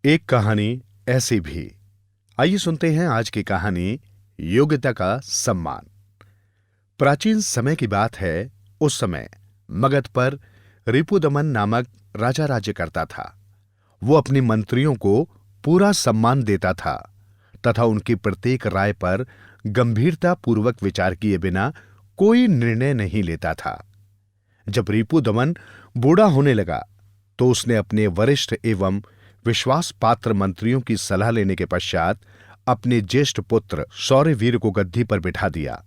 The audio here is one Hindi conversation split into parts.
एक कहानी ऐसी भी। आइए सुनते हैं आज की कहानी योग्यता का सम्मान। प्राचीन समय की बात है। उस समय मगध पर रिपुदमन नामक राजा राज्य करता था। वो अपने मंत्रियों को पूरा सम्मान देता था तथा उनकी प्रत्येक राय पर गंभीरता पूर्वक विचार किए बिना कोई निर्णय नहीं लेता था। जब रिपुदमन बूढ़ा होने लगा तो उसने अपने वरिष्ठ एवं विश्वास पात्र मंत्रियों की सलाह लेने के पश्चात अपने ज्येष्ठ पुत्र शौर्यवीर को गद्दी पर बिठा दिया।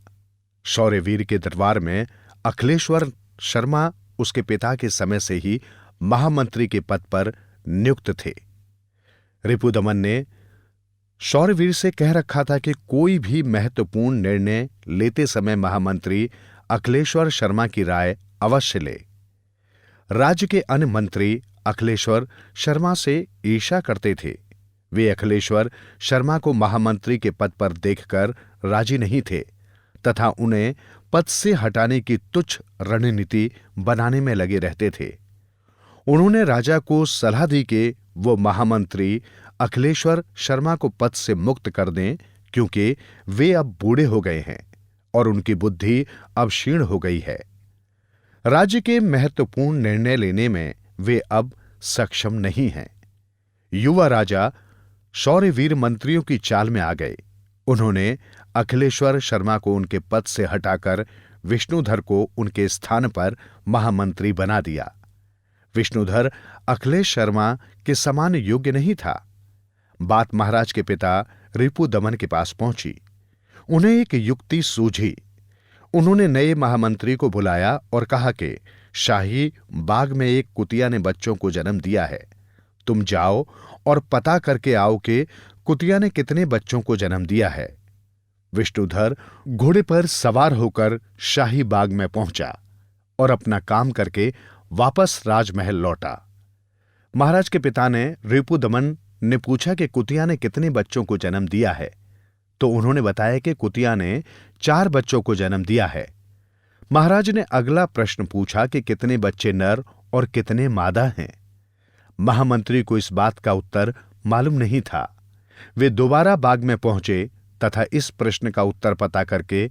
शौर्यवीर के दरबार में अखिलेश्वर शर्मा उसके पिता के समय से ही महामंत्री के पद पर नियुक्त थे। रिपुदमन ने शौर्यवीर से कह रखा था कि कोई भी महत्वपूर्ण निर्णय लेते समय महामंत्री अखिलेश्वर शर्मा की राय अवश्य ले। राज्य के अन्य मंत्री अखिलेश्वर शर्मा से ईर्ष्या करते थे। वे अखिलेश्वर शर्मा को महामंत्री के पद पर देखकर राजी नहीं थे तथा उन्हें पद से हटाने की तुच्छ रणनीति बनाने में लगे रहते थे। उन्होंने राजा को सलाह दी कि वो महामंत्री अखिलेश्वर शर्मा को पद से मुक्त कर दें, क्योंकि वे अब बूढ़े हो गए हैं और उनकी बुद्धि अब क्षीण हो गई है। राज्य के महत्वपूर्ण निर्णय लेने में वे अब सक्षम नहीं हैं। युवा राजा शौर्यवीर मंत्रियों की चाल में आ गए। उन्होंने अखिलेश्वर शर्मा को उनके पद से हटाकर विष्णुधर को उनके स्थान पर महामंत्री बना दिया। विष्णुधर अखिलेश शर्मा के समान योग्य नहीं था। बात महाराज के पिता रिपुदमन के पास पहुंची। उन्हें एक युक्ति सूझी। उन्होंने नए महामंत्री को बुलाया और कहा कि शाही बाग में एक कुतिया ने बच्चों को जन्म दिया है। तुम जाओ और पता करके आओ कि कुतिया ने कितने बच्चों को जन्म दिया है। विष्णुधर घोड़े पर सवार होकर शाही बाग में पहुंचा और अपना काम करके वापस राजमहल लौटा। महाराज के पिता ने रिपुदमन ने पूछा कि कुतिया ने कितने बच्चों को जन्म दिया है, तो उन्होंने बताया कि कुतिया ने 4 बच्चों को जन्म दिया है। महाराज ने अगला प्रश्न पूछा कि कितने बच्चे नर और कितने मादा हैं। महामंत्री को इस बात का उत्तर मालूम नहीं था। वे दोबारा बाग में पहुंचे तथा इस प्रश्न का उत्तर पता करके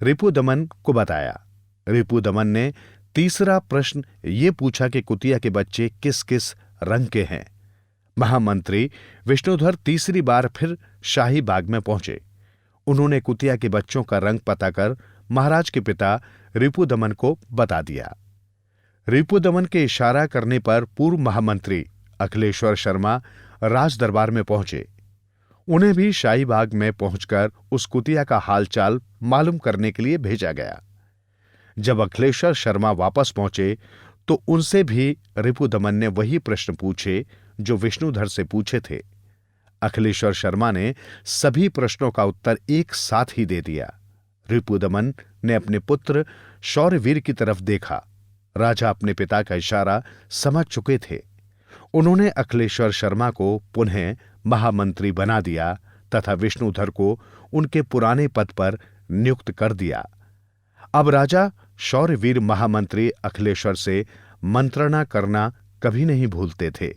रिपुदमन को बताया। रिपुदमन ने तीसरा प्रश्न ये पूछा कि कुतिया के बच्चे किस किस रंग के हैं। महामंत्री विष्णुधर तीसरी बार फिर शाही बाग में पहुंचे। उन्होंने कुतिया के बच्चों का रंग पता कर महाराज के पिता रिपुदमन को बता दिया। रिपुदमन के इशारा करने पर पूर्व महामंत्री अखिलेश्वर शर्मा राज दरबार में पहुंचे। उन्हें भी शाही बाग में पहुंचकर उस कुतिया का हालचाल मालूम करने के लिए भेजा गया। जब अखिलेश्वर शर्मा वापस पहुंचे तो उनसे भी रिपुदमन ने वही प्रश्न पूछे जो विष्णुधर से पूछे थे। अखिलेश्वर शर्मा ने सभी प्रश्नों का उत्तर एक साथ ही दे दिया। रिपुदमन ने अपने पुत्र शौर्यवीर की तरफ देखा। राजा अपने पिता का इशारा समझ चुके थे। उन्होंने अखिलेश्वर शर्मा को पुनः महामंत्री बना दिया तथा विष्णुधर को उनके पुराने पद पर नियुक्त कर दिया। अब राजा शौर्यवीर महामंत्री अखिलेश्वर से मंत्रणा करना कभी नहीं भूलते थे।